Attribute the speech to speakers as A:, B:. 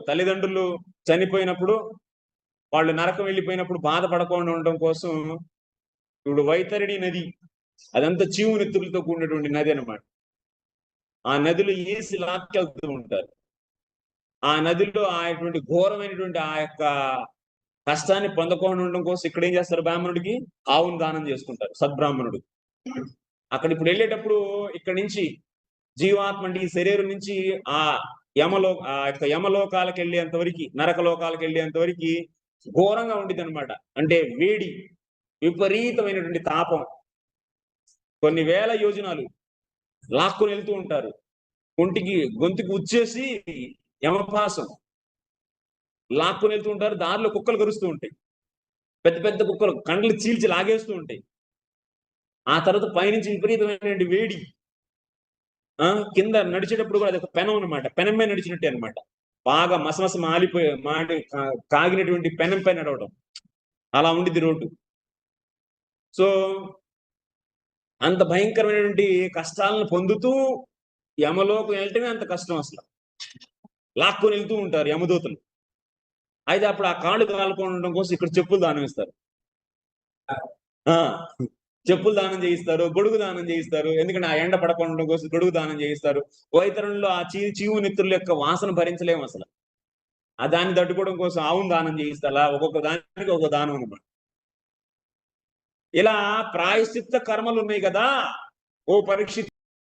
A: తల్లిదండ్రులు చనిపోయినప్పుడు వాళ్ళు నరకం వెళ్ళిపోయినప్పుడు బాధపడకుండా ఉండడం కోసం ఇప్పుడు వైతరిణి నది అదంతా చీవు నెత్తులతో కూడినటువంటి నది అనమాట. ఆ నదిలో ఏసి లాక్కెళ్తూ ఉంటారు. ఆ నదిలో ఆయనటువంటి ఘోరమైనటువంటి ఆ యొక్క కష్టాన్ని పొందకుండా ఉండడం కోసం ఇక్కడ ఏం చేస్తారు, బ్రాహ్మణుడికి ఆవును దానం చేసుకుంటారు సద్బ్రాహ్మణుడు. అక్కడ ఇప్పుడు వెళ్ళేటప్పుడు ఇక్కడ నుంచి జీవాత్మ అంటే ఈ శరీరం నుంచి ఆ యొక్క యమలోకాలకు వెళ్ళేంత వరకు, నరక లోకాలకు వెళ్ళేంత వరకు ఘోరంగా ఉండేది అనమాట. అంటే వేడి, విపరీతమైనటువంటి తాపం, కొన్ని వేల యోజనాలు లాక్కుని వెళ్తూ ఉంటారు. గొంతుకి ఉచ్చేసి యమపాసం లాక్కుని వెళ్తూ ఉంటారు. దారిలో కుక్కలు కరుస్తూ ఉంటాయి, పెద్ద పెద్ద కుక్కలు కండ్లు చీల్చి లాగేస్తూ ఉంటాయి. ఆ తర్వాత పైనుంచి విపరీతమైనటువంటి వేడి, కింద నడిచేటప్పుడు కూడా అది ఒక పెనం అనమాట, పెనం మీద నడిచినట్టే అనమాట. బాగా మసమస మాడి కాగినటువంటి పెనం పై నడవడం, అలా ఉండిద్ది రోడ్డు. సో అంత భయంకరమైనటువంటి కష్టాలను పొందుతూ యమలోకం వెళ్ళటమే అంత కష్టం. అసలు లాక్కొని వెళ్తూ ఉంటారు యమదూతలు. అయితే అప్పుడు ఆ కాళ్ళు కాలుకొని ఉండడం కోసం ఇక్కడ చెప్పులు దానం ఇస్తారు. చెప్పులు దానం చేయిస్తారు, గొడుగు దానం చేయిస్తారు. ఎందుకంటే ఆ ఎండ పడకుండా ఉండడం కోసం గొడుగు దానం చేయిస్తారు. వైతరంలో ఆ చీవు నెత్తుల యొక్క వాసన భరించలేము అసలు. ఆ దాన్ని తట్టుకోవడం కోసం ఆవును దానం చేయిస్తారా, ఒక్కొక్క దానికి ఒక దానం అనమాట. ఇలా ప్రాయశ్చిత్త కర్మలు ఉన్నాయి కదా ఓ పరీక్ష.